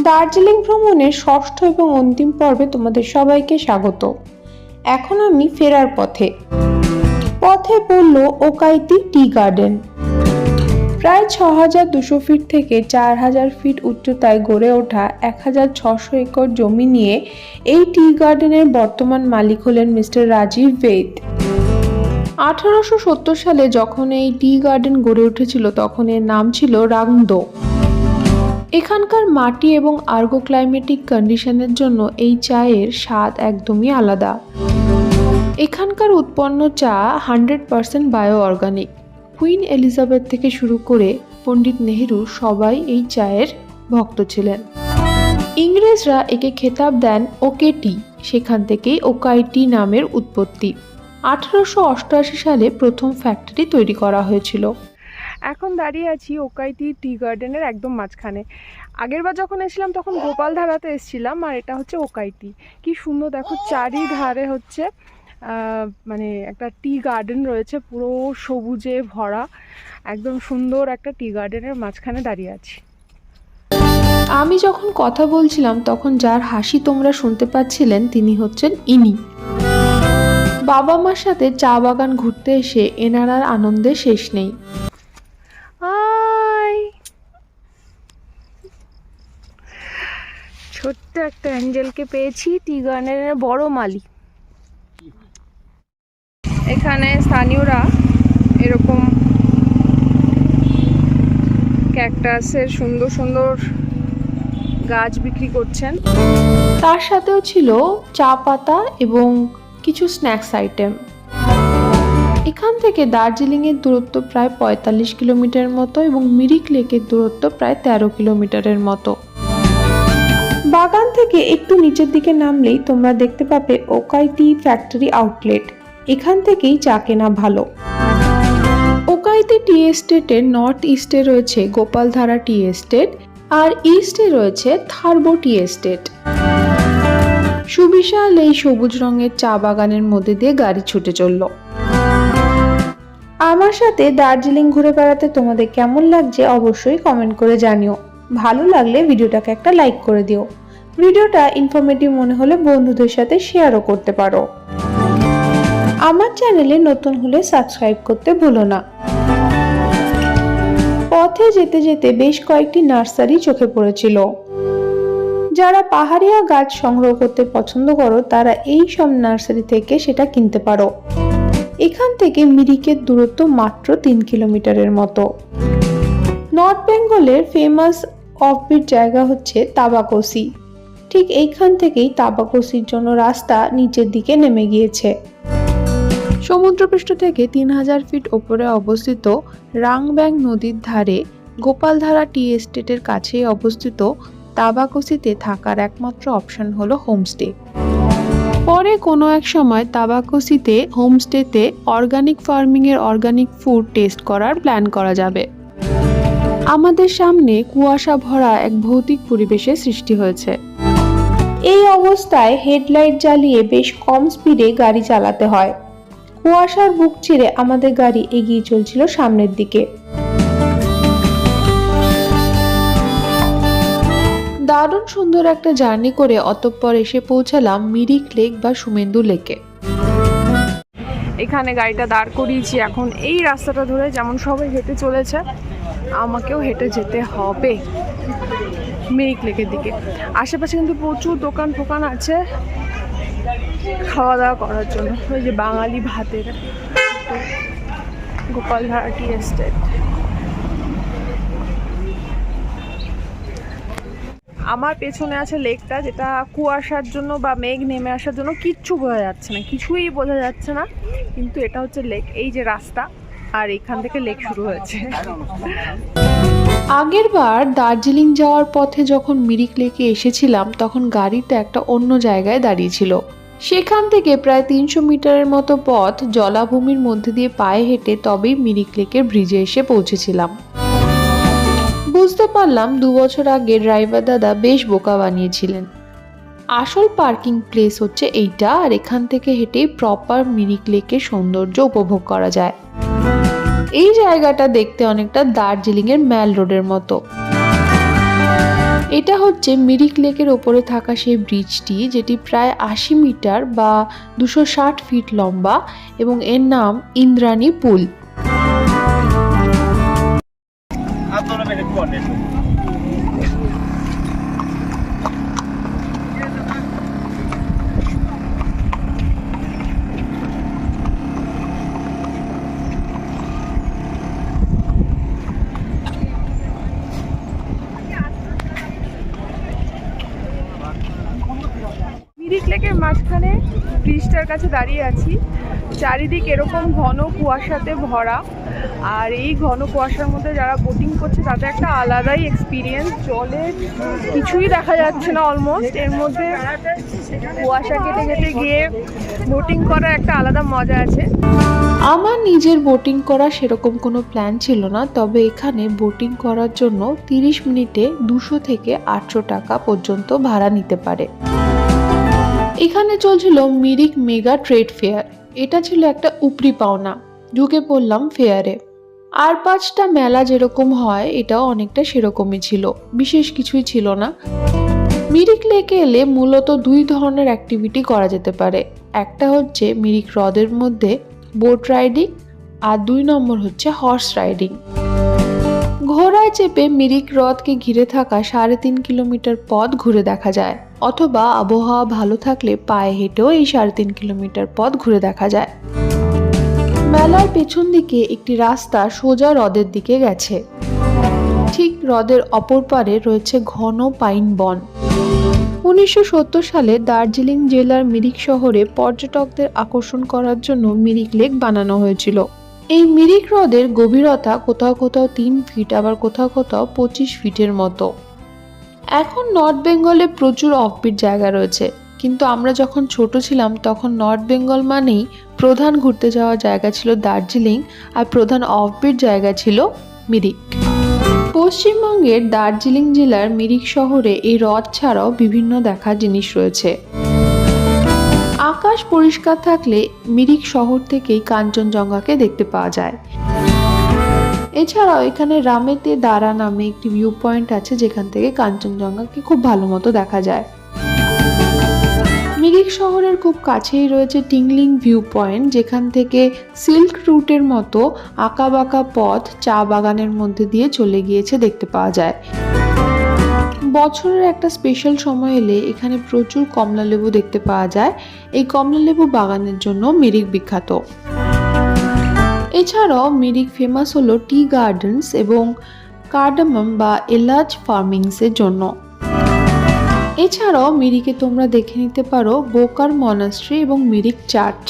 দার্জিলিং ভ্রমণের ষষ্ঠ এবং অন্তিম পর্বে তোমাদের সবাইকে স্বাগত। এখন আমি ফেরার পথে পড়ল ওকাইতি টি গার্ডেন। প্রায় ৬,২০০ ফিট থেকে ৪,০০০ ফিট উচ্চতায় গড়ে ওঠা ১,৬০০ একর জমি নিয়ে এই টি গার্ডেনের বর্তমান মালিক হলেন মিস্টার রাজীব বেদ। ১৮৭০ সালে যখন এই টি গার্ডেন গড়ে উঠেছিল তখন এর নাম ছিল রাংদো। এখানকার মাটি এবং আর্গো ক্লাইমেটিক কন্ডিশনের জন্য এই চায়ের স্বাদ একদমই আলাদা। এখানকার উৎপন্ন চা 100% বায়ো অর্গানিক। কুইন এলিজাবেথ থেকে শুরু করে পণ্ডিত নেহেরু সবাই এই চায়ের ভক্ত ছিলেন। ইংরেজরা একে খেতাব দেন ওকে টি, সেখান থেকেই ওকাই টি নামের উৎপত্তি। ১৮৮৮ সালে প্রথম ফ্যাক্টরি তৈরি করা হয়েছিল। এখন দাঁড়িয়ে আছি ওকাইতি টি গার্ডেনের একদম মাঝখানে। আগেরবার যখন এসেছিলাম তখন গোপালধারাতে এসেছিলাম, আর এটা হচ্ছে ওকাইতি। কি সুন্দর দেখো, চারিধারে হচ্ছে মানে একটা টি গার্ডেন রয়েছে, পুরো সবুজে ভরা, একদম সুন্দর একটা টি গার্ডেনের মাঝখানে দাঁড়িয়ে আছি। আমি যখন কথা বলছিলাম তখন যার হাসি তোমরা শুনতে পাচ্ছিলেন তিনি হচ্ছেন ইনি। বাবা মার সাথে চা বাগান ঘুরতে এসে এনার আর আনন্দে শেষ নেই। ছোট্ট একটা অ্যাঞ্জেলকে পেয়েছি, টি গার্ডেনের বড় মালি। এখানে স্থানীয়রা এরকম ক্যাকটাসের সুন্দর সুন্দর গাছ বিক্রি করছেন। তার সাথেও ছিল চা পাতা এবং কিছু স্ন্যাক্স আইটেম। এখান থেকে দার্জিলিংয়ের দূরত্ব প্রায় ৪৫ কিলোমিটারের মতো এবং মিরিক লেকের দূরত্ব প্রায় ১৩ কিলোমিটারের মতো। বাগান থেকে একটু নিচের দিকে নামলেই তোমরা দেখতে পাবে ওকাই টি ফ্যাক্টরি আউটলেট। এখান থেকেই চা কেনা ভালো। ওকাইতি টি এস্টেটের নর্থ ইস্টে রয়েছে গোপালধারা টি এস্টেট আর ইস্টে রয়েছে থারবো টি এস্টেট। সুবিশাল এই সবুজ রঙের চা বাগানের মধ্যে দিয়ে গাড়ি ছুটে চলল। আমার সাথে দার্জিলিং ঘুরে বেড়াতে তোমাদের কেমন লাগছে অবশ্যই কমেন্ট করে জানিও। ভালো লাগলে ভিডিওটাকে একটা লাইক করে দিও। ভিডিওটা ইনফরমেটিভ মনে হলে বন্ধুদের সাথে শেয়ারও করতে পারো। আমার চ্যানেলে নতুন হলে সাবস্ক্রাইব করতে ভুলো না। পথে যেতে যেতে বেশ কয়েকটি নার্সারি চোখে পড়েছিল। যারা পাহাড়িয়া গাছ সংগ্রহ করতে পছন্দ করো তারা এই সব নার্সারি থেকে সেটা কিনতে পারো। এখান থেকে মিরিকের দূরত্ব মাত্র ৩ কিলোমিটারের মতো। নর্থ বেঙ্গলের ফেমাস অফবিট জায়গা হচ্ছে তাবাকোসি। ঠিক এইখান থেকেই তাবাকোসির জন্য রাস্তা নিচের দিকে নেমে গিয়েছে। সমুদ্রপৃষ্ঠ থেকে ৩,০০০ ফিট ওপরে অবস্থিত রাংব্যাং নদীর ধারে গোপালধারা টি এস্টেটের কাছেই অবস্থিত তাবাকোসিতে থাকার একমাত্র অপশন হলো হোমস্টে। পরে কোনো এক সময় তাবাকোসিতে হোমস্টেতে অর্গানিক ফার্মিংয়ের অর্গানিক ফুড টেস্ট করার প্ল্যান করা যাবে। আমাদের সামনে কুয়াশা ভরা এক ভৌতিক পরিবেশের সৃষ্টি হয়েছে। এই অবস্থায় হেডলাইট জ্বালিয়ে বেশ কম স্পিডে গাড়ি চালাতে হয়। কুয়াশার বুক চিরে আমাদের গাড়ি এগিয়ে চলছিল সামনের দিকে। দারুণ সুন্দর একটা জার্নি করে অতঃপর এসে পৌঁছালাম মিরিক লেক বা সুমেন্দু লেকে। এখানে গাড়িটা দাঁড় করিয়েছি। এখন এই রাস্তাটা ধরে যেমন সবাই হেঁটে চলেছে আমাকেও হেঁটে যেতে হবে মিরিক লেকের দিকে। আশেপাশে কিন্তু প্রচুর দোকান ফোকান আছে খাওয়া দাওয়া করার জন্য। ওই যে বাঙালি ভাতের গোপালধারা টি এস্টেট। আমার পেছনে আছে লেকটা, যেটা কুয়াশার জন্য বা মেঘ নেমে আসার জন্য কিচ্ছু বোঝা যাচ্ছে না, কিছুই বোঝা যাচ্ছে না, কিন্তু এটা হচ্ছে লেক। এই যে রাস্তা, আর এখান থেকে লেক শুরু হয়েছে। আগের বার দার্জিলিং যাওয়ার পথে যখন মিরিক লেকে এসেছিলাম তখন গাড়িটা একটা অন্য জায়গায় দাঁড়িয়েছিল। সেখান থেকে প্রায় ৩০০ মিটারের মতো পথ জলাভূমির মধ্যে দিয়ে পায়ে হেঁটে তবেই মিরিক লেকের ব্রিজে এসে পৌঁছেছিলাম। বুঝতে পারলাম ২ বছর আগে ড্রাইভার দাদা বেশ বোকা বানিয়েছিলেন। আসল পার্কিং প্লেস হচ্ছে এইটা, আর এখান থেকে হেঁটে প্রপার মিরিক লেকের সৌন্দর্য উপভোগ করা যায়। এই জায়গাটা দেখতে অনেকটা দার্জিলিং এর ম্যাল রোডের মতো। এটা হচ্ছে মিরিক লেকের ওপরে থাকা সেই ব্রিজটি, যেটি প্রায় 80 মিটার বা 260 ফিট লম্বা এবং এর নাম ইন্দ্রাণী পুল। মিরিক লেকের মাঝখানে ব্রিজটার কাছে দাঁড়িয়ে আছি। চারিদিক এরকম ঘন কুয়াশাতে ভরা, আর এই ঘন কুয়াশার মধ্যে যারা বোটিং করছে তাদের একটা আলাদাই এক্সপিরিয়েন্স। জলে কিছুই দেখা যাচ্ছে না অলমোস্ট, এর মধ্যে কুয়াশা কেটে কেটে গিয়ে বোটিং করার একটা আলাদা মজা আছে। আমার নিজের বোটিং করা সেরকম কোনো প্ল্যান ছিল না, তবে এখানে বোটিং করার জন্য 30 মিনিটে 200 থেকে 800 টাকা পর্যন্ত ভাড়া নিতে পারে। এখানে চলছিল মিরিক মেগা ট্রেড ফেয়ার। এটা ছিল একটা উপরি পাওনা, ঢুকে পড়লাম ফেয়ারে। আর 5টা মেলা যেরকম হয় এটাও অনেকটা সেরকমই ছিল, বিশেষ কিছুই ছিল না। মিরিক লেকে এলে মূলত 2 ধরনের অ্যাক্টিভিটি করা যেতে পারে। একটা হচ্ছে মিরিক হ্রদের মধ্যে বোট রাইডিং, আর 2 নম্বর হচ্ছে হর্স রাইডিং। ঘোড়ায় চেপে মিরিক হ্রদকে ঘিরে থাকা 3.5 কিলোমিটার পথ ঘুরে দেখা যায়, অথবা আবহাওয়া ভালো থাকলে পায়ে হেঁটেও এই 3.5 কিলোমিটার পথ ঘুরে দেখা যায়। মেলার পেছন দিকে একটি রাস্তা সোজা হ্রদের দিকে গেছে। ঠিক হ্রদের অপর পারে রয়েছে ঘন পাইন বন। 1970 সালে দার্জিলিং জেলার মিরিক শহরে পর্যটকদের আকর্ষণ করার জন্য মিরিক লেক বানানো হয়েছিল। এই মিরিক হ্রদের গভীরতা কোথাও কোথাও 3 ফিট, আবার কোথাও কোথাও 25 ফিটের মতো। এখন নর্থ বেঙ্গলে প্রচুর অফবিট জায়গা রয়েছে, কিন্তু আমরা যখন ছোট ছিলাম তখন নর্থ বেঙ্গল মানেই প্রধান ঘুরতে যাওয়ার জায়গা ছিল দার্জিলিং, আর প্রধান অফবিট জায়গা ছিল মিরিক। পশ্চিমবঙ্গের দার্জিলিং জেলার মিরিক শহরে এই হ্রদ ছাড়াও বিভিন্ন দেখার জিনিস রয়েছে। আকাশ পরিষ্কার থাকলে মিরিক শহর থেকেই কাঞ্চনজঙ্ঘাকে দেখতে পাওয়া যায়। এছাড়াও এখানে রামেতে দারা নামে একটি ভিউ পয়েন্ট আছে, যেখান থেকে কাঞ্চনজঙ্ঘাকে খুব ভালো মতো দেখা যায়। মিরিক শহরের খুব কাছেই রয়েছে টিংলিং ভিউ পয়েন্ট, যেখান থেকে সিল্ক রুটের মতো আঁকাবাঁকা পথ চা বাগানের মধ্যে দিয়ে চলে গিয়েছে দেখতে পাওয়া যায়। বছরের একটা স্পেশাল সময় এলে এখানে প্রচুর কমলালেবু দেখতে পাওয়া যায়। এই কমলালেবু বাগানের জন্য মিরিক বিখ্যাত। এছাড়াও মিরিক ফেমাস হলো টি গার্ডেন্স এবং কার্ডামাম বা এলাচ ফার্মিংসের জন্য। এছাড়াও মিরিকে তোমরা দেখে নিতে পারো বোকার মনাস্ট্রি এবং মিরিক চার্চ।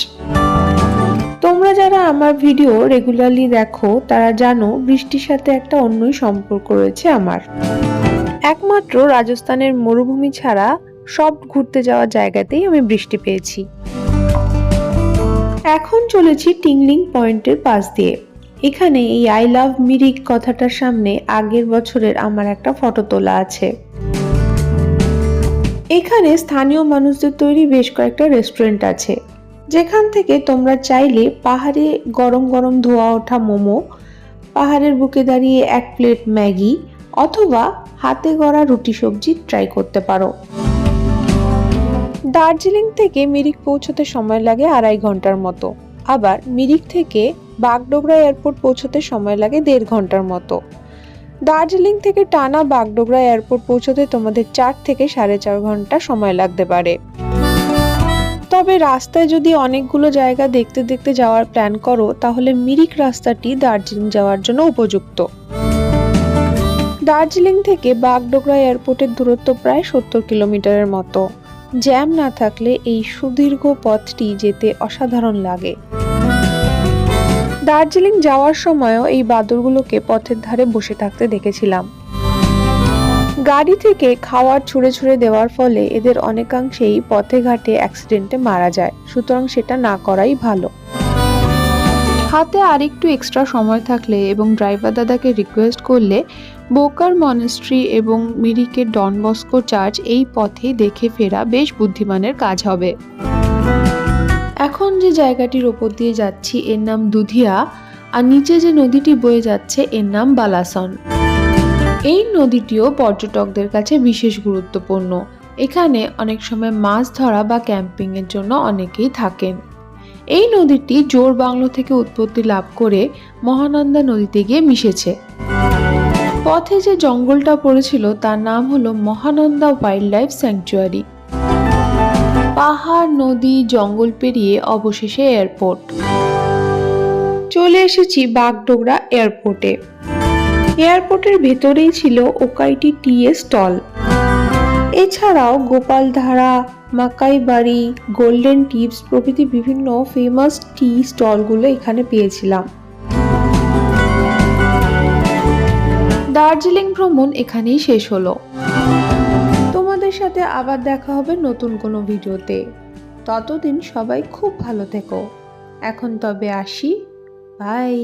তোমরা যারা আমার ভিডিও রেগুলারলি দেখো তারা জানো বৃষ্টির সাথে একটা অন্যই সম্পর্ক রয়েছে আমার। একমাত্র রাজস্থানের মরুভূমি ছাড়া সব ঘুরতে যাওয়ার জায়গাতেই আমি বৃষ্টি পেয়েছি। এখন চলেছি টিংলিং পয়েন্টের পাশ দিয়ে। এখানে এই আই লাভ মিরিক কথাটার সামনে আগের বছরের আমার একটা ফটো তোলা আছে। এখানে স্থানীয় মানুষদের তৈরি বেশ কয়েকটা রেস্টুরেন্ট আছে, যেখান থেকে তোমরা চাইলে পাহাড়ে গরম গরম ধোয়া ওঠা মোমো, পাহাড়ের বুকে দাঁড়িয়ে 1 প্লেট ম্যাগি অথবা হাতে গড়া রুটি সবজি ট্রাই করতে পারো। দার্জিলিং থেকে মিরিক পৌঁছতে সময় লাগে 2.5 ঘন্টার মতো, আবার মিরিক থেকে বাগডোগরা এয়ারপোর্ট পৌঁছতে সময় লাগে 1.5 ঘন্টার মতো। দার্জিলিং থেকে টানা বাগডোগরা এয়ারপোর্ট পৌঁছতে তোমাদের 4 থেকে 4.5 ঘন্টা সময় লাগতে পারে। তবে রাস্তায় যদি অনেকগুলো জায়গা দেখতে দেখতে যাওয়ার প্ল্যান করো তাহলে মিরিক রাস্তাটি দার্জিলিং যাওয়ার জন্য উপযুক্ত। দার্জিলিং থেকে বাগডোগরা এয়ারপোর্টের দূরত্ব প্রায় 70 কিলোমিটারের মতো। জ্যাম না থাকলে এই সুদীর্ঘ পথটি যেতে অসাধারণ লাগে। দার্জিলিং যাওয়ার সময়ও এই বাদরগুলোকে পথের ধারে বসে থাকতে দেখেছিলাম। গাড়ি থেকে খাবার ছুঁড়ে ছুঁড়ে দেওয়ার ফলে এদের অনেকাংশেই পথে ঘাটে অ্যাক্সিডেন্টে মারা যায়, সুতরাং সেটা না করাই ভালো। হাতে আরেকটু এক্সট্রা সময় থাকলে এবং ড্রাইভার দাদাকে রিকোয়েস্ট করলে বোকার মনাস্ট্রি এবং মিরিকের ডন বস্কো চার্চ এই পথে দেখে ফেরা বেশ বুদ্ধিমানের কাজ হবে। এখন যে জায়গাটির ওপর দিয়ে যাচ্ছি এর নাম দুধিয়া, আর নিচে যে নদীটি বয়ে যাচ্ছে এর নাম বালাসন। এই নদীটিও পর্যটকদের কাছে বিশেষ গুরুত্বপূর্ণ। এখানে অনেক সময় মাছ ধরা বা ক্যাম্পিং এর জন্য অনেকেই থাকেন। এই নদীটি জোর বাংলো থেকে উৎপত্তি লাভ করে মহানন্দা নদীতে গিয়ে মিশেছে। পথে যে জঙ্গলটা পড়েছিল তার নাম হলো মহানন্দা ওয়াইল্ড লাইফ স্যাংচুয়ারি। পাহাড়, নদী, জঙ্গল পেরিয়ে অবশেষে এয়ারপোর্ট। চলে এসেছি বাগডোগরা এয়ারপোর্টে। এয়ারপোর্টের ভেতরেই ছিল ওকাইটি টি স্টল। এছাড়াও গোপালধারা, মাকাই বাড়ি, গোল্ডেন টিপস প্রভৃতি বিভিন্ন ফেমাস টি স্টলগুলো এখানে পেয়েছিলাম। দার্জিলিং ভ্রমণ এখানেই শেষ হলো। তোমাদের সাথে আবার দেখা হবে নতুন কোনো ভিডিওতে। ততদিন সবাই খুব ভালো থেকো। এখন তবে আসি, বাই।